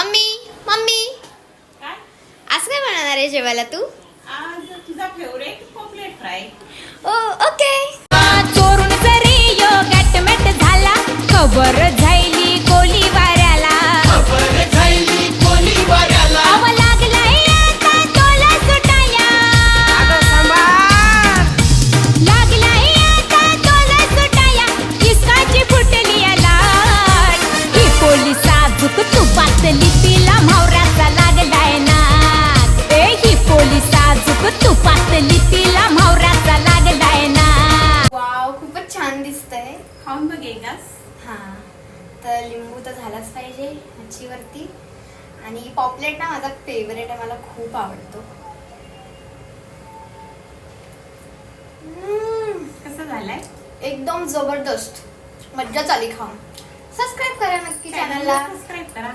Mummy mummy काय? आज काय बनवणार आहे जेवायला तू? आज तुझा फेवरेट पॉपलेट फ्राय. ओ ओके. चोरून जरी यो गॅटमेट झाला, खबर झाली गोलीबाराला. अव लागलाय आता तोला सुटाया, लागलाय आता तोला सुटाया. किसकाची फुटली लाट, ही पोलीस साजूक तुपातली तिला म्हावऱ्याचा लागलाय नाद. ए ही पोलीस साजूक तुपातली तिला म्हावऱ्याचा लागलाय नाद. वाव, खूपच छान दिसतंय. खाऊन बघ एकदाच. हा, तर लिंबू तर झालाच पाहिजे मच्छीवरती. आणि पॉपलेट ना माझा फेवरेट आहे, मला खूप आवडतो. कसं झालंय? एकदम जबरदस्त, मज्जाच आली खाऊन. सबस्क्राईब करा नक्की चॅनलला. सबस्क्राईब करा.